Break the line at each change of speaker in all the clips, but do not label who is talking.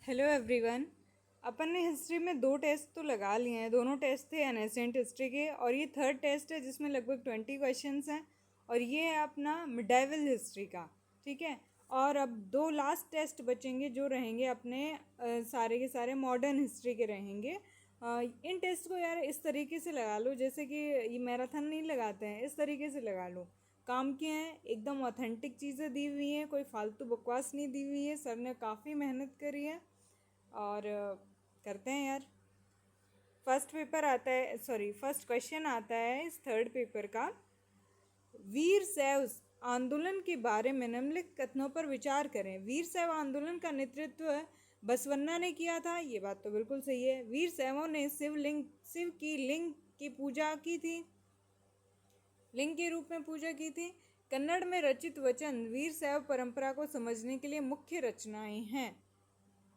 Hello everyone. अपन ने history में दो टेस्ट तो लगा लिए हैं। दोनों टेस्ट थे एनेसेंट हिस्ट्री के और ये थर्ड टेस्ट है जिसमें लगभग 20 क्वेश्चंस हैं और ये है अपना मिडाइवल हिस्ट्री का। ठीक है। और अब दो लास्ट टेस्ट बचेंगे जो रहेंगे अपने सारे के सारे मॉडर्न हिस्ट्री के रहेंगे। इन टेस्ट को यार इस तरीके से लगा लो जैसे कि ये मैराथन नहीं लगाते हैं, इस तरीके से लगा लो। काम किए हैं, एकदम ऑथेंटिक चीज़ें दी हुई हैं, कोई फालतू बकवास नहीं दी हुई है। सर ने काफ़ी मेहनत करी है और करते हैं यार। फर्स्ट पेपर आता है, सॉरी फर्स्ट क्वेश्चन आता है इस थर्ड पेपर का। वीर शैव आंदोलन के बारे में निम्नलिखित कथनों पर विचार करें। वीर शैव आंदोलन का नेतृत्व बसवन्ना ने किया था, ये बात तो बिल्कुल सही है। वीर शैवों ने शिव की लिंग की पूजा की थी, लिंग के रूप में पूजा की थी। कन्नड़ में रचित वचन वीर शैव परंपरा को समझने के लिए मुख्य रचनाएं हैं।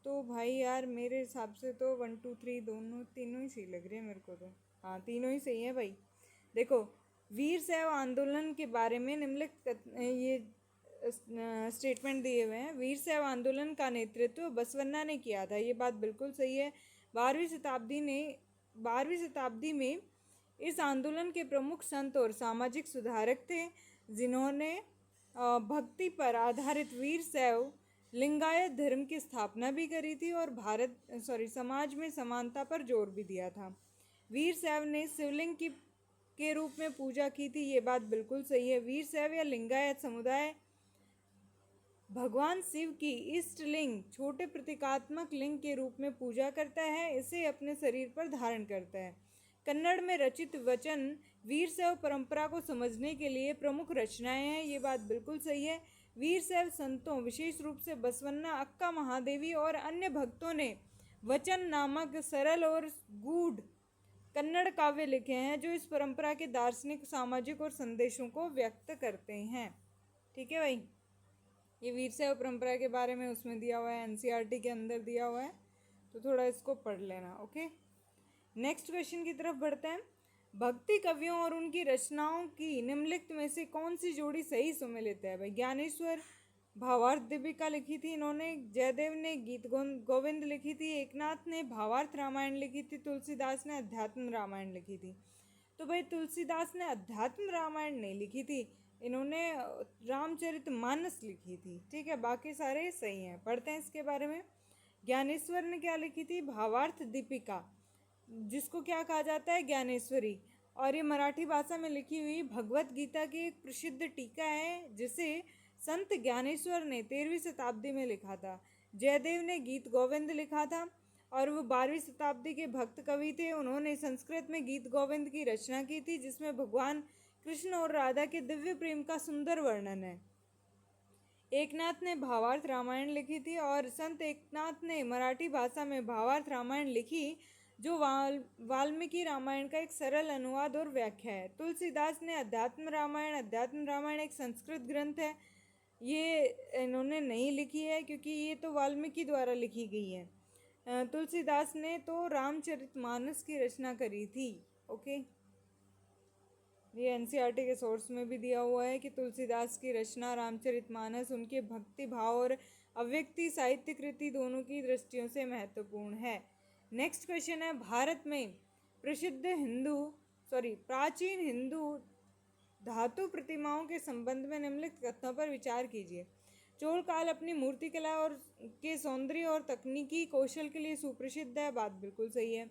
तो भाई यार मेरे हिसाब से तो 1 2 3 दोनों तीनों ही सही लग रही है मेरे को तो। हाँ, तीनों ही सही है भाई। देखो, वीर शैव आंदोलन के बारे में निम्नलिखित ये स्टेटमेंट दिए हुए हैं। वीर शैव आंदोलन का नेतृत्व बसवन्ना ने किया था, ये बात बिल्कुल सही है। 12वीं शताब्दी में इस आंदोलन के प्रमुख संत और सामाजिक सुधारक थे जिन्होंने भक्ति पर आधारित वीर शैव लिंगायत धर्म की स्थापना भी करी थी और समाज में समानता पर जोर भी दिया था। वीर शैव ने शिवलिंग की के रूप में पूजा की थी, ये बात बिल्कुल सही है। वीर शैव या लिंगायत समुदाय भगवान शिव की इष्ट लिंग छोटे प्रतीकात्मक लिंग के रूप में पूजा करता है, इसे अपने शरीर पर धारण करता है। कन्नड़ में रचित वचन वीर शैव परंपरा को समझने के लिए प्रमुख रचनाएं हैं, ये बात बिल्कुल सही है। वीर शैव संतों विशेष रूप से बसवन्ना, अक्का महादेवी और अन्य भक्तों ने वचन नामक सरल और गूढ़ कन्नड़ काव्य लिखे हैं जो इस परंपरा के दार्शनिक, सामाजिक और संदेशों को व्यक्त करते हैं। ठीक है भाई, ये वीर शैव परंपरा के बारे में उसमें दिया हुआ है, एनसीईआरटी के अंदर दिया हुआ है, तो थोड़ा इसको पढ़ लेना। ओके, नेक्स्ट क्वेश्चन की तरफ बढ़ते हैं। भक्ति कवियों और उनकी रचनाओं की निम्नलिखित में से कौन सी जोड़ी सही सुमेलित है? भाई, ज्ञानेश्वर भावार्थ दीपिका लिखी थी इन्होंने, जयदेव ने गीत गोविंद लिखी थी, एकनाथ ने भावार्थ रामायण लिखी थी, तुलसीदास ने अध्यात्म रामायण लिखी थी। तो भाई तुलसीदास ने अध्यात्म रामायण नहीं लिखी थी, इन्होंने रामचरितमानस लिखी थी। ठीक है, बाकी सारे सही हैं। पढ़ते हैं इसके बारे में। ज्ञानेश्वर ने क्या लिखी थी? भावार्थ दीपिका, जिसको क्या कहा जाता है? ज्ञानेश्वरी। और ये मराठी भाषा में लिखी हुई भगवत गीता की एक प्रसिद्ध टीका है जिसे संत ज्ञानेश्वर ने 13वीं शताब्दी में लिखा था। जयदेव ने गीत गोविंद लिखा था और वो 12वीं शताब्दी के भक्त कवि थे। उन्होंने संस्कृत में गीत गोविंद की रचना की थी जिसमें भगवान कृष्ण और राधा के दिव्य प्रेम का सुंदर वर्णन है। एकनाथ ने भावार्थ रामायण लिखी थी और संत एकनाथ ने मराठी भाषा में भावार्थ रामायण लिखी जो वाल्मीकि रामायण का एक सरल अनुवाद और व्याख्या है। तुलसीदास ने अध्यात्म रामायण एक संस्कृत ग्रंथ है, ये इन्होंने नहीं लिखी है क्योंकि ये तो वाल्मीकि द्वारा लिखी गई है। तुलसीदास ने तो रामचरितमानस की रचना करी थी। ओके, ये एनसीईआरटी के सोर्स में भी दिया हुआ है कि तुलसीदास की रचना रामचरितमानस उनके भक्ति भाव और अव्यक्ति साहित्य कृति दोनों की दृष्टियों से महत्वपूर्ण है। नेक्स्ट क्वेश्चन है, भारत में प्राचीन हिंदू धातु प्रतिमाओं के संबंध में निम्नलिखित कथनों पर विचार कीजिए। चोल काल अपनी मूर्तिकला और के सौंदर्य और तकनीकी कौशल के लिए सुप्रसिद्ध है, बात बिल्कुल सही है।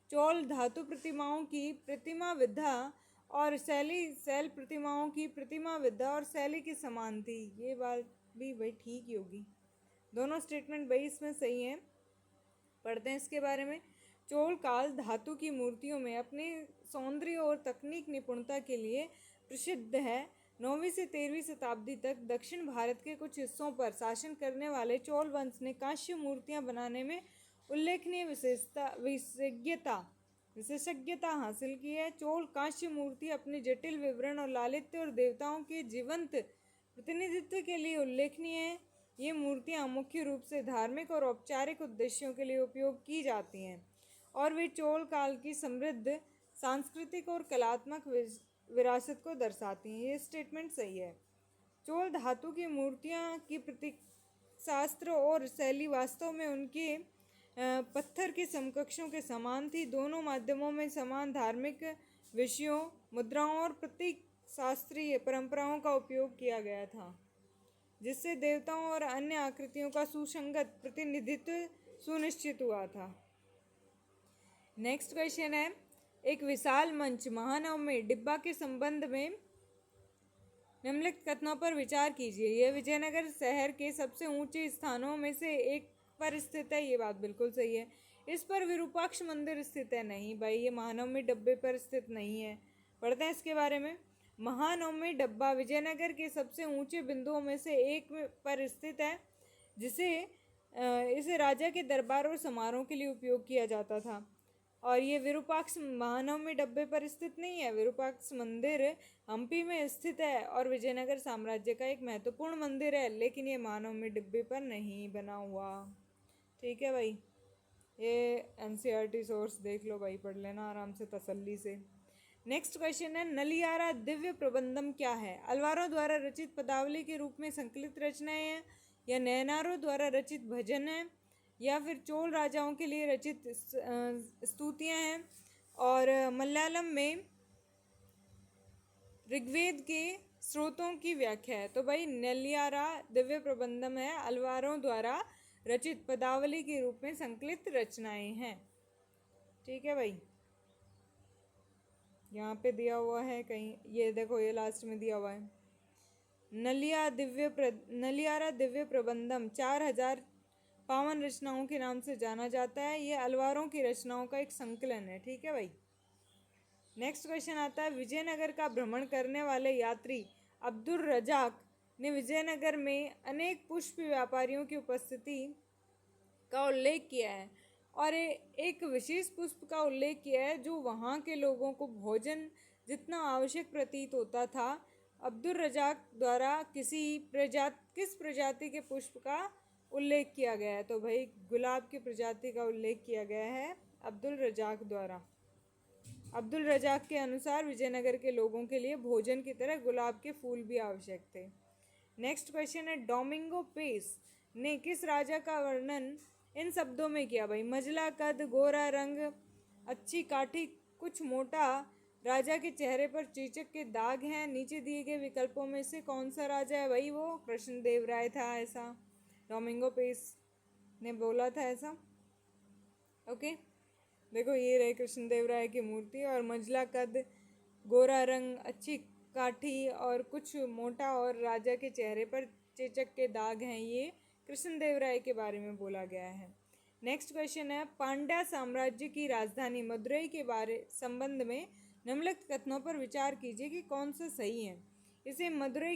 चोल धातु प्रतिमाओं की प्रतिमा विधा और शैल प्रतिमाओं की प्रतिमा विधा और शैली की समान थी, ये बात भी भाई ठीक ही होगी। दोनों स्टेटमेंट भाई इसमें सही है। पढ़ते हैं इसके बारे में। चोल काल धातु की मूर्तियों में अपने सौंदर्य और तकनीक निपुणता के लिए प्रसिद्ध है। 9वीं से 13वीं शताब्दी तक दक्षिण भारत के कुछ हिस्सों पर शासन करने वाले चोल वंश ने कांस्य मूर्तियां बनाने में उल्लेखनीय विशेषज्ञता हासिल की है। चोल कांस्य मूर्ति अपने जटिल विवरण और लालित्य और देवताओं के जीवंत प्रतिनिधित्व के लिए उल्लेखनीय है। ये मूर्तियाँ मुख्य रूप से धार्मिक और औपचारिक उद्देश्यों के लिए उपयोग की जाती हैं और वे चोल काल की समृद्ध सांस्कृतिक और कलात्मक विरासत को दर्शाती हैं। ये स्टेटमेंट सही है। चोल धातु की मूर्तियाँ की शास्त्र और शैली वास्तव में उनके पत्थर के समकक्षों के समान थी। दोनों माध्यमों में समान धार्मिक विषयों, मुद्राओं और प्रतीक शास्त्रीय परंपराओं का उपयोग किया गया था, जिससे देवताओं और अन्य आकृतियों का सुसंगत प्रतिनिधित्व सुनिश्चित हुआ था। नेक्स्ट क्वेश्चन है, एक विशाल मंच महानवमी डिब्बा के संबंध में निम्नलिखित कथनों पर विचार कीजिए। यह विजयनगर शहर के सबसे ऊंचे स्थानों में से एक पर स्थित है। ये बात बिल्कुल सही है। इस पर विरूपाक्ष मंदिर स्थित है। नहीं भाई, ये महानवमी डब्बे पर स्थित नहीं है। पढ़ते हैं इसके बारे में। महानवमी डब्बा विजयनगर के सबसे ऊंचे बिंदुओं में से एक पर स्थित है, इसे राजा के दरबार और समारोह के लिए उपयोग किया जाता था। और ये विरूपाक्ष महानवमी डब्बे पर स्थित नहीं है। विरूपाक्ष मंदिर हम्पी में स्थित है और विजयनगर साम्राज्य का एक महत्वपूर्ण मंदिर है, लेकिन ये महानवमी डिब्बे पर नहीं बना हुआ। ठीक है भाई, ये एनसीईआरटी सोर्स देख लो भाई, पढ़ लेना आराम से तसल्ली से। नेक्स्ट क्वेश्चन है, नलियारा दिव्य प्रबंधम क्या है? अलवारों द्वारा रचित पदावली के रूप में संकलित रचनाएं हैं, या नयनारों द्वारा रचित भजन है, या फिर चोल राजाओं के लिए रचित स्तुतियाँ हैं, और मलयालम में ऋग्वेद के स्रोतों की व्याख्या है। तो भाई नलियारा दिव्य प्रबंधम है, अलवारों द्वारा रचित पदावली के रूप में संकलित रचनाएं हैं। ठीक है भाई, यहाँ पे दिया हुआ है कहीं, ये देखो ये लास्ट में दिया हुआ है। नलियारा दिव्य प्रबंधम 4000 पावन रचनाओं के नाम से जाना जाता है। ये अलवारों की रचनाओं का एक संकलन है। ठीक है भाई। नेक्स्ट क्वेश्चन आता है, विजयनगर का भ्रमण करने वाले यात्री अब्दुल रजाक ने विजयनगर में अनेक पुष्प व्यापारियों की उपस्थिति का उल्लेख किया है, और एक विशेष पुष्प का उल्लेख किया है जो वहाँ के लोगों को भोजन जितना आवश्यक प्रतीत होता था। अब्दुल रजाक द्वारा किस प्रजाति के पुष्प का उल्लेख किया गया है? तो भाई गुलाब की प्रजाति का उल्लेख किया गया है अब्दुल रजाक द्वारा। अब्दुल रजाक के अनुसार विजयनगर के लोगों के लिए भोजन की तरह गुलाब के फूल भी आवश्यक थे। नेक्स्ट क्वेश्चन है, डोमिंगो पेस ने किस राजा का वर्णन इन शब्दों में किया? भाई मजला कद, गोरा रंग, अच्छी काठी, कुछ मोटा, राजा के चेहरे पर चेचक के दाग हैं। नीचे दिए गए विकल्पों में से कौन सा राजा है? भाई वो कृष्णदेव राय था, ऐसा डोमिंगो पेस ने बोला था ऐसा। ओके, देखो ये रहे कृष्णदेव राय की मूर्ति, और मजला कद, गोरा रंग, अच्छी काठी और कुछ मोटा, और राजा के चेहरे पर चेचक के दाग हैं, ये कृष्णदेव राय के बारे में बोला गया है। नेक्स्ट क्वेश्चन है, पांड्या साम्राज्य की राजधानी मदुरई के संबंध में निम्नलिखित कथनों पर विचार कीजिए कि कौन सा सही है। इसे मदुरई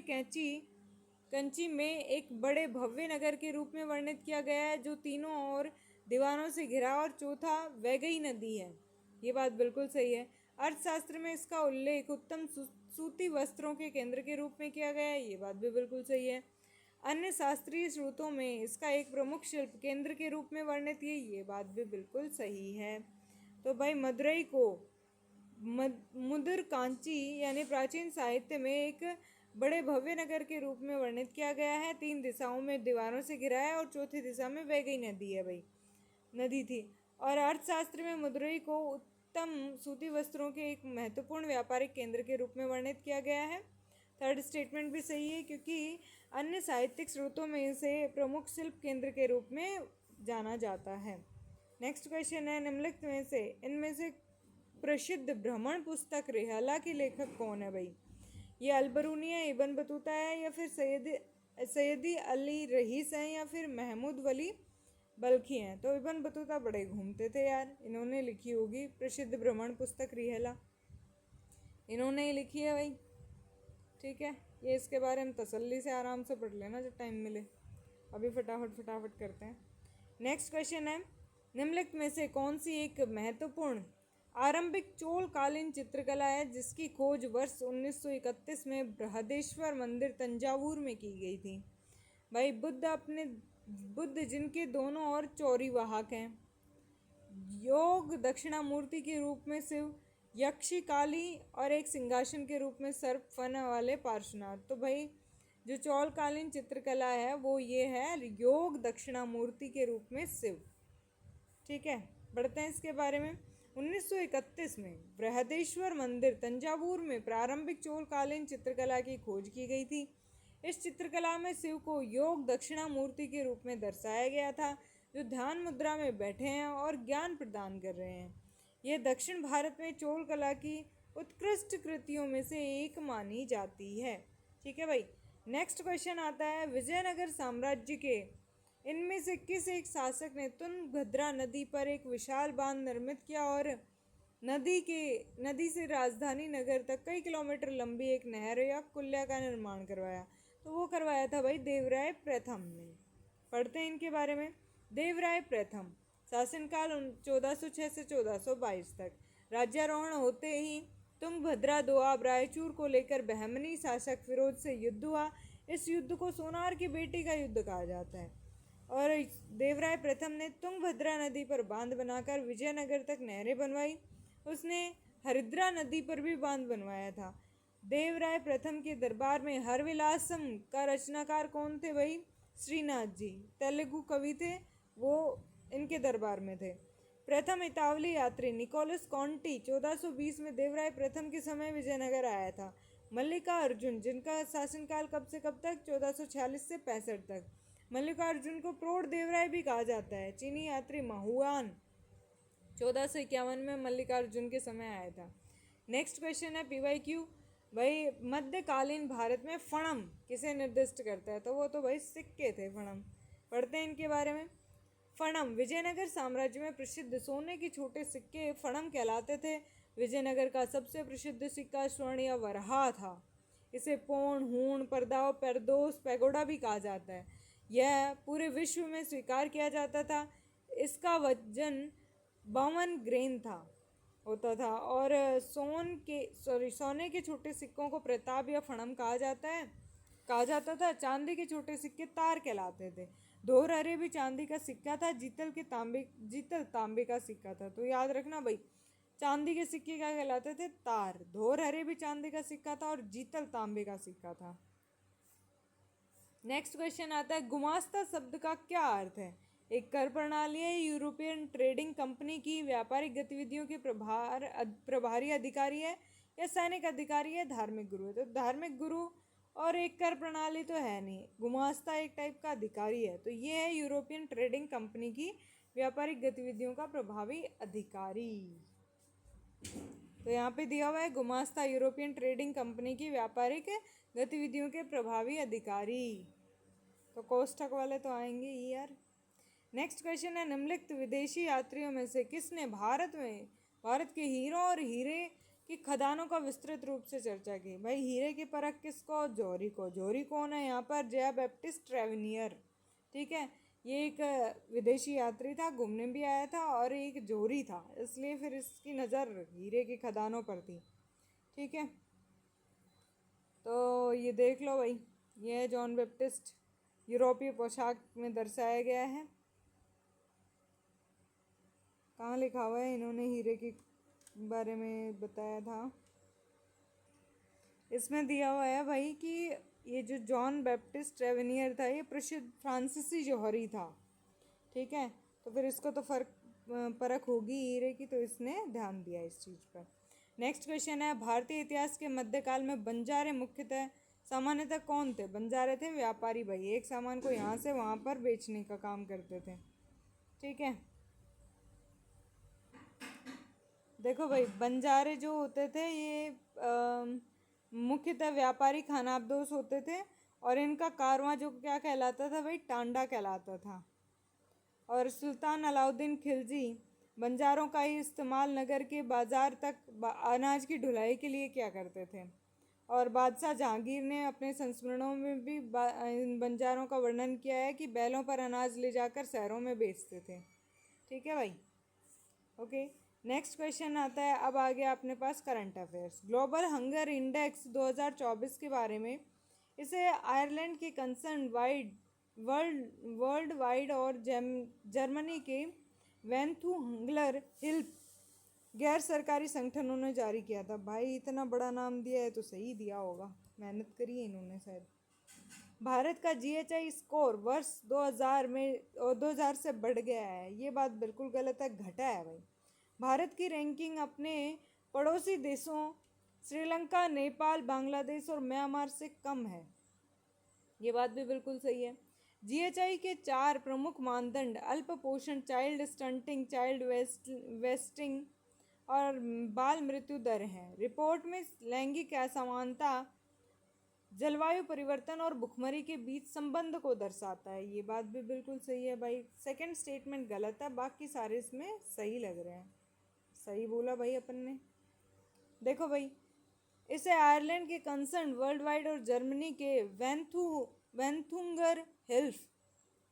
कंची में एक बड़े भव्य नगर के रूप में वर्णित किया गया है, जो तीनों ओर दीवारों से घिरा, और चौथा वैगई नदी है। ये बात बिल्कुल सही है। अर्थशास्त्र में इसका उल्लेख उत्तम सूती वस्त्रों के केंद्र के रूप में किया गया है। ये बात भी बिल्कुल सही है। अन्य शास्त्रीय स्रोतों में इसका एक प्रमुख शिल्प केंद्र के रूप में वर्णित है। ये बात भी बिल्कुल सही है। तो भाई मदुरई को मुदुर कांची यानी प्राचीन साहित्य में एक बड़े भव्य नगर के रूप में वर्णित किया गया है। 3 दिशाओं में दीवारों से घिरा है, और चौथी दिशा में वैगई नदी है भाई, नदी थी। और अर्थशास्त्र में मदुरई को उत्तम सूती वस्त्रों के एक महत्वपूर्ण व्यापारिक केंद्र के रूप में वर्णित किया गया है। थर्ड स्टेटमेंट भी सही है, क्योंकि अन्य साहित्यिक स्रोतों में इसे प्रमुख शिल्प केंद्र के रूप में जाना जाता है। नेक्स्ट क्वेश्चन है, निम्नलिखित में से इनमें से प्रसिद्ध भ्रमण पुस्तक रिहाला के लेखक कौन है? भाई ये अलबरूनिया इब्न बतूता है, या फिर सैयदी अली रईस हैं, या फिर महमूद वली बल्खी हैं। तो इब्न बतूता बड़े घूमते थे यार, इन्होंने लिखी होगी प्रसिद्ध भ्रमण पुस्तक रिहाला, इन्होंने ही लिखी है भाई। ठीक है, ये इसके बारे में तसल्ली से आराम से पढ़ लेना जब टाइम मिले। अभी फटाफट करते हैं। नेक्स्ट क्वेश्चन है, निम्नलिखित में से कौन सी एक महत्वपूर्ण आरंभिक चोल कालीन चित्रकला है जिसकी खोज वर्ष 1931 में बृहदेश्वर मंदिर तंजावुर में की गई थी? भाई बुद्ध जिनके दोनों ओर चौरी वाहक हैं, योग दक्षिणामूर्ति के रूप में शिव, यक्षी काली, और एक सिंहासन के रूप में सर्प फन वाले पार्श्वनाथ। तो भाई जो चौलकालीन चित्रकला है वो ये है योग दक्षिणामूर्ति के रूप में शिव। ठीक है, बढ़ते हैं इसके बारे में। 1931 में बृहदेश्वर मंदिर तंजावुर में प्रारंभिक चोलकालीन चित्रकला की खोज की गई थी। इस चित्रकला में शिव को योग दक्षिणामूर्ति के रूप में दर्शाया गया था, जो ध्यान मुद्रा में बैठे हैं और ज्ञान प्रदान कर रहे हैं। यह दक्षिण भारत में चोल कला की उत्कृष्ट कृतियों में से एक मानी जाती है। ठीक है भाई, नेक्स्ट क्वेश्चन आता है, विजयनगर साम्राज्य के इनमें से किस एक शासक ने तुंगभद्रा नदी पर एक विशाल बांध निर्मित किया और नदी से राजधानी नगर तक कई किलोमीटर लंबी एक नहर या कुल्या का निर्माण करवाया? तो वो करवाया था भाई देवराय प्रथम ने। पढ़ते हैं इनके बारे में। देवराय प्रथम शासनकाल 1406 से 1422 तक। राज्यारोहण होते ही तुंगभद्रा दोआब रायचूर को लेकर बहमनी शासक फिरोज से युद्ध हुआ। इस युद्ध को सोनार की बेटी का युद्ध कहा जाता है। और देवराय प्रथम ने तुंगभद्रा नदी पर बांध बनाकर विजयनगर तक नहरें बनवाई। उसने हरिद्रा नदी पर भी बांध बनवाया था। देवराय प्रथम के दरबार में हरविलासम का रचनाकार कौन थे भाई? श्रीनाथ जी, तेलुगु कवि थे, वो इनके दरबार में थे। प्रथम इतावली यात्री निकोलस कॉन्टी 1420 में देवराय प्रथम के समय विजयनगर आया था। मल्लिकार्जुन, जिनका शासनकाल कब से कब तक? 1446 से 65 तक। मल्लिकार्जुन को प्रौढ़ देवराय भी कहा जाता है। चीनी यात्री महुआन 1451 में मल्लिकार्जुन के समय आया था। नेक्स्ट क्वेश्चन है PYQ भाई, मध्यकालीन भारत में फणम किसे निर्दिष्ट करता है? तो वो तो भाई सिक्के थे फणम। पढ़ते हैं इनके बारे में। फणम विजयनगर साम्राज्य में प्रसिद्ध सोने के छोटे सिक्के फणम कहलाते थे। विजयनगर का सबसे प्रसिद्ध सिक्का स्वर्ण या वरहा था। इसे पौन, हूण, परदाव, परदोस, पैगोडा भी कहा जाता है। यह पूरे विश्व में स्वीकार किया जाता था। इसका वजन 52 ग्रेन होता था। और सोने के छोटे सिक्कों को प्रताप या फणम कहा जाता था। चांदी के छोटे सिक्के तार कहलाते थे। धोर हरे भी चांदी का सिक्का था। जीतल तांबे का सिक्का था। तो याद रखना भाई, चांदी के सिक्के क्या कहलाते थे? तार। धोर हरे भी चांदी का सिक्का था और जीतल तांबे का सिक्का था। नेक्स्ट क्वेश्चन आता है, गुमास्ता शब्द का क्या अर्थ है? एक कर प्रणाली है, यूरोपियन ट्रेडिंग कंपनी की व्यापारिक गतिविधियों के प्रभारी अधिकारी है, या सैनिक अधिकारी है, धार्मिक गुरु है? तो धार्मिक गुरु और एक कर प्रणाली तो है नहीं, गुमास्ता एक टाइप का अधिकारी है। तो ये है यूरोपियन ट्रेडिंग कंपनी की व्यापारिक गतिविधियों का प्रभावी अधिकारी। तो यहाँ पे दिया हुआ है गुमास्ता यूरोपियन ट्रेडिंग कंपनी की व्यापारिक गतिविधियों के प्रभावी अधिकारी। तो कोष्ठक वाले तो आएंगे ही यार। नेक्स्ट क्वेश्चन है, निम्नलिखित विदेशी यात्रियों में से किसने भारत के हीरों और हीरे की खदानों का विस्तृत रूप से चर्चा की? भाई हीरे की परख किसको? जौहरी को। जौहरी कौन है यहाँ पर? जया बैप्टिस्ट ट्रेवेनियर। ठीक है, ये एक विदेशी यात्री था, घूमने भी आया था, और एक जौहरी था, इसलिए फिर इसकी नज़र हीरे की खदानों पर थी। ठीक है, तो ये देख लो भाई, ये है जॉन बैप्टिस्ट, यूरोपीय पोशाक में दर्शाया गया है। कहाँ लिखा हुआ है? इन्होंने हीरे के बारे में बताया था। इसमें दिया हुआ है भाई कि ये जो जॉन बैप्टिस्ट ट्रेवेनियर था, ये प्रसिद्ध फ्रांसीसी जौहरी था। ठीक है, तो फिर इसको तो परख होगी हीरे की, तो इसने ध्यान दिया इस चीज़ पर। नेक्स्ट क्वेश्चन है, भारतीय इतिहास के मध्यकाल में बंजारे मुख्यतः सामान्यतः कौन थे? बंजारे थे व्यापारी भाई, एक सामान को यहाँ से वहाँ पर बेचने का काम करते थे। ठीक है, देखो भाई, बंजारे जो होते थे ये मुख्यतः व्यापारी खानाबदोश होते थे, और इनका कारवां जो क्या कहलाता था भाई? टांडा कहलाता था। और सुल्तान अलाउद्दीन खिलजी बंजारों का ही इस्तेमाल नगर के बाजार तक अनाज की ढुलाई के लिए क्या करते थे। और बादशाह जहांगीर ने अपने संस्मरणों में भी इन बंजारों का वर्णन किया है कि बैलों पर अनाज ले जाकर शहरों में बेचते थे। ठीक है भाई, ओके। नेक्स्ट क्वेश्चन आता है, अब आ गया अपने पास current affairs. Global hunger index 2024 के बारे में। इसे आयरलैंड के कंसर्न वर्ल्ड वाइड और जर्मनी के वेंथू हंगलर हिल्प गैर सरकारी संगठनों ने जारी किया था। भाई इतना बड़ा नाम दिया है तो सही दिया होगा, मेहनत करी है इन्होंने शायद। भारत का जीएचआई स्कोर वर्ष 2000 से बढ़ गया है। ये बात बिल्कुल गलत है, घटा है भाई। भारत की रैंकिंग अपने पड़ोसी देशों श्रीलंका, नेपाल, बांग्लादेश और म्यांमार से कम है। ये बात भी बिल्कुल सही है। जीएचआई के 4 प्रमुख मानदंड अल्प पोषण, चाइल्ड स्टंटिंग, चाइल्ड वेस्टिंग और बाल मृत्यु दर हैं। रिपोर्ट में लैंगिक असमानता, जलवायु परिवर्तन और भुखमरी के बीच संबंध को दर्शाता है। ये बात भी बिल्कुल सही है भाई। सेकंड स्टेटमेंट गलत है, बाकी सारे इसमें सही लग रहे हैं। सही बोला भाई अपन ने। देखो भाई, इसे आयरलैंड के कंसर्न वर्ल्ड वाइड और जर्मनी के वेंथुंगर हिल्फ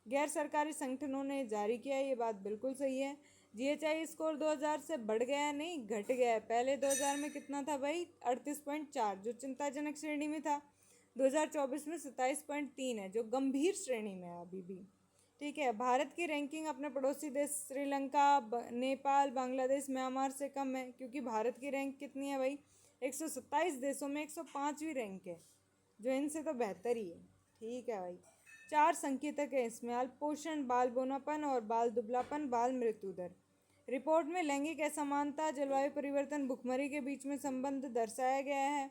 गैर सरकारी संगठनों ने जारी किया। ये बात बिल्कुल सही है। जीएचआई स्कोर 2000 से बढ़ गया है, नहीं घट गया है। पहले 2000 में कितना था भाई? 38.4, जो चिंताजनक श्रेणी में था। 2024 में 27.3 है, जो गंभीर श्रेणी में है अभी भी। ठीक है। भारत की रैंकिंग अपने पड़ोसी देश श्रीलंका, नेपाल, बांग्लादेश, म्यांमार से कम है, क्योंकि भारत की रैंक कितनी है भाई? 127 देशों में 105वीं रैंक है, जो इनसे तो बेहतर ही है। ठीक है भाई। 4 संकेतक है इसमें: अल्पोषण, बाल बोनापन और बाल दुबलापन, बाल मृत्यु दर। रिपोर्ट में लैंगिक असमानता, जलवायु परिवर्तन, भुखमरी के बीच में संबंध दर्शाया गया है।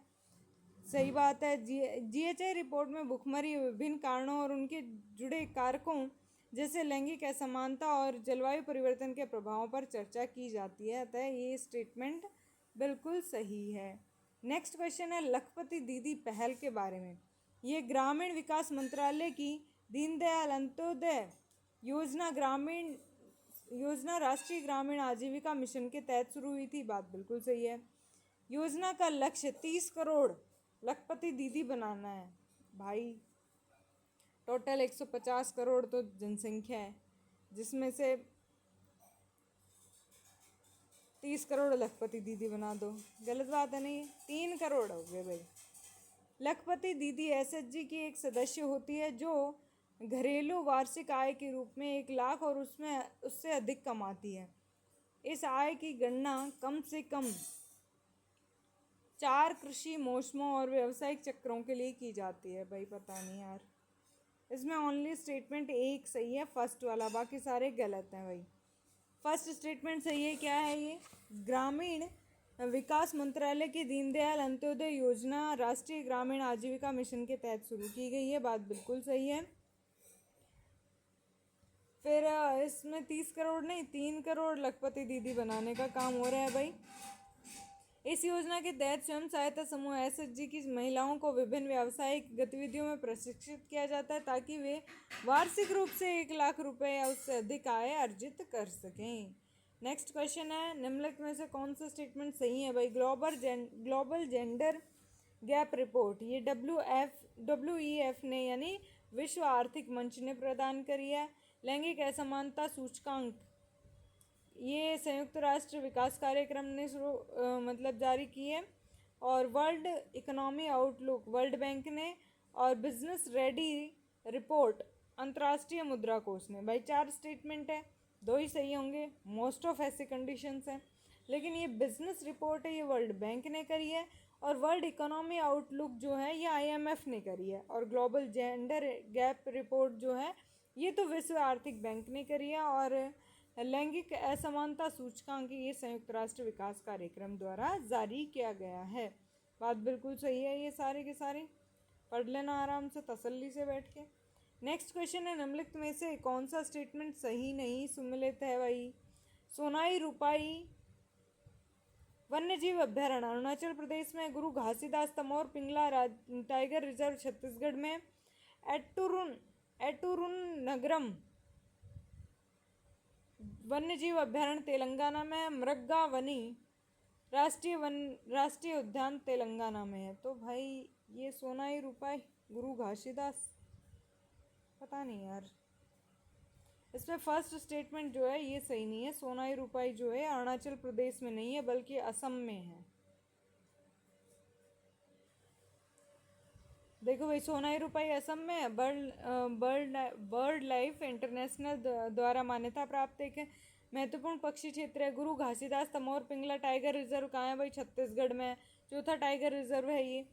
सही बात है। जीएचआई रिपोर्ट में भुखमरी, विभिन्न कारणों और उनके जुड़े कारकों जैसे लैंगिक असमानता और जलवायु परिवर्तन के प्रभावों पर चर्चा की जाती है। अतः ये स्टेटमेंट बिल्कुल सही है। नेक्स्ट क्वेश्चन है लखपति दीदी पहल के बारे में। ये ग्रामीण विकास मंत्रालय की दीनदयाल अंत्योदय योजना राष्ट्रीय ग्रामीण आजीविका मिशन के तहत शुरू हुई थी। बात बिल्कुल सही है। योजना का लक्ष्य 30 करोड़ लखपति दीदी बनाना है। भाई टोटल 150 करोड़ तो जनसंख्या है, जिसमें से 30 करोड़ लखपति दीदी बना दो। गलत बात है नहीं? 3 करोड़ हो गए भाई। लखपति दीदी एसएचजी की एक सदस्य होती है जो घरेलू वार्षिक आय के रूप में 1 लाख और उससे अधिक कमाती है। इस आय की गणना कम से कम 4 कृषि मौसमों और व्यावसायिक चक्रों के लिए की जाती है। भाई पता नहीं यार, इसमें ओनली स्टेटमेंट एक सही है, फर्स्ट वाला, बाकी सारे गलत हैं भाई। फर्स्ट स्टेटमेंट सही है। क्या है ये? ग्रामीण विकास मंत्रालय की दीनदयाल अंत्योदय योजना राष्ट्रीय ग्रामीण आजीविका मिशन के तहत शुरू की गई है। बात बिल्कुल सही है। फिर इसमें 30 करोड़ नहीं 3 करोड़ लखपति दीदी बनाने का काम हो रहा है भाई। इस योजना के तहत स्वयं सहायता समूह एसएचजी की महिलाओं को विभिन्न व्यावसायिक गतिविधियों में प्रशिक्षित किया जाता है, ताकि वे वार्षिक रूप से 1 लाख रुपए या उससे अधिक आय अर्जित कर सकें। नेक्स्ट क्वेश्चन है निम्नलिखित में से कौन सा स्टेटमेंट सही है भाई? ग्लोबल जेंडर गैप रिपोर्ट, ये WEF ने यानी विश्व आर्थिक मंच ने प्रदान करी है। लैंगिक असमानता सूचकांक, ये संयुक्त राष्ट्र विकास कार्यक्रम ने जारी की है। और world economy outlook world bank ने, और बिजनेस रेडी रिपोर्ट अंतर्राष्ट्रीय मुद्रा कोष ने। भाई 4 स्टेटमेंट है, 2 ही सही होंगे। मोस्ट ऑफ ऐसे कंडीशंस हैं, लेकिन ये बिजनेस रिपोर्ट है, ये वर्ल्ड बैंक ने करी है। और वर्ल्ड इकोनॉमी आउटलुक जो है ये IMF ने करी है। और ग्लोबल जेंडर गैप रिपोर्ट जो है ये तो विश्व आर्थिक बैंक ने करी है। और लैंगिक असमानता सूचकांक ये संयुक्त राष्ट्र विकास कार्यक्रम द्वारा जारी किया गया है। बात बिल्कुल सही है। ये सारे के सारे पढ़ लेना आराम से तसल्ली से बैठ के। नेक्स्ट क्वेश्चन है निम्नलिखित में से कौन सा स्टेटमेंट सही नहीं सम्मिलित है भाई? सोनाई रूपाई वन्यजीव अभ्यारण्य अरुणाचल प्रदेश में, गुरु घासीदास तमोर पिंगला टाइगर रिजर्व छत्तीसगढ़ में, एटुरुन नगरम वन्यजीव अभ्यारण्य तेलंगाना में, मृगा वनी राष्ट्रीय उद्यान तेलंगाना में है। तो भाई ये सोनाई रूपाई गुरु घासीदास, पता नहीं यार। इसमें फर्स्ट स्टेटमेंट जो है ये सही नहीं है। सोनाई रूपाई जो है अरुणाचल प्रदेश में नहीं है बल्कि असम में है। देखो भाई सोनाई रूपाई असम में है। बर्ड लाइफ इंटरनेशनल द्वारा मान्यता प्राप्त एक महत्वपूर्ण पक्षी क्षेत्र है। गुरु घासीदास तमोर पिंगला टाइगर रिजर्व कहाँ है भाई? छत्तीसगढ़ में। चौथा टाइगर रिजर्व है ये।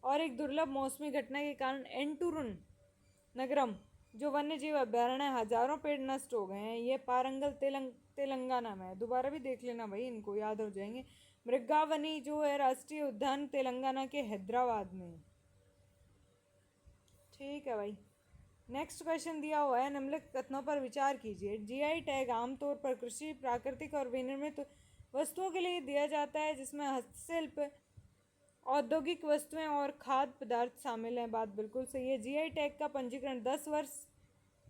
और एक दुर्लभ मौसमी घटना के कारण एंटुरुन नगरम जो वन्य जीव अभ्यारण्य है, हजारों पेड़ नष्ट हो गए हैं। ये पारंगल तेलंगाना में है। दोबारा भी देख लेना भाई, इनको याद हो जाएंगे। मृगावनी जो है राष्ट्रीय उद्यान तेलंगाना के हैदराबाद में। ठीक है भाई। नेक्स्ट क्वेश्चन दिया हुआ है, निम्नलिखित कथनों पर विचार कीजिए। जीआई टैग आमतौर पर कृषि, प्राकृतिक और विनिर्मित वस्तुओं के लिए दिया जाता है, जिसमें हस्तशिल्प, औद्योगिक वस्तुएं और खाद्य पदार्थ शामिल हैं। बात बिल्कुल सही है। जीआई टैग का पंजीकरण 10 वर्ष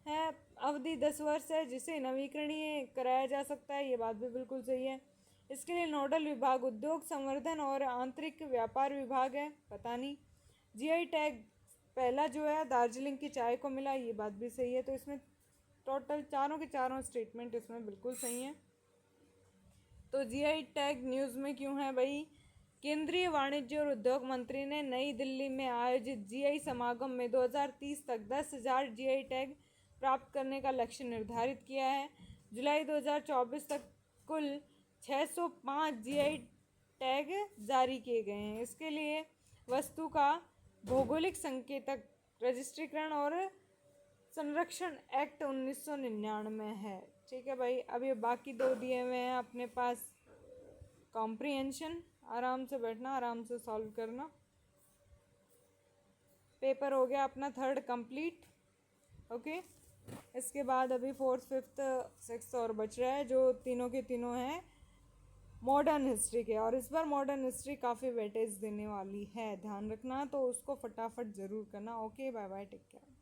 है, अवधि 10 वर्ष है, जिसे नवीकरणीय कराया जा सकता है। ये बात भी बिल्कुल सही है। इसके लिए नोडल विभाग उद्योग संवर्धन और आंतरिक व्यापार विभाग है। पता नहीं। जीआई टैग पहला जो है दार्जिलिंग की चाय को मिला, ये बात भी सही है। तो इसमें टोटल चारों के चारों स्टेटमेंट इसमें बिल्कुल सही हैं। तो जीआई टैग न्यूज़ में क्यों है भाई? केंद्रीय वाणिज्य और उद्योग मंत्री ने नई दिल्ली में आयोजित जीआई समागम में 2030 तक 10,000 जीआई टैग प्राप्त करने का लक्ष्य निर्धारित किया है। जुलाई 2024 तक कुल 605 जीआई टैग जारी किए गए हैं। इसके लिए वस्तु का भौगोलिक संकेतक, रजिस्ट्रीकरण और संरक्षण एक्ट 1999 है। ठीक है भाई। अब ये बाकी दो दिए हुए हैं अपने पास। कॉम्प्रिहेंशन, आराम से बैठना, आराम से सॉल्व करना। पेपर हो गया अपना थर्ड कंप्लीट। ओके। इसके बाद अभी फोर्थ, फिफ्थ, सिक्स्थ और बच रहा है, जो तीनों के तीनों हैं मॉडर्न हिस्ट्री के। और इस बार मॉडर्न हिस्ट्री काफ़ी वेटेज देने वाली है, ध्यान रखना। तो उसको फटाफट ज़रूर करना। Okay, bye bye, take care.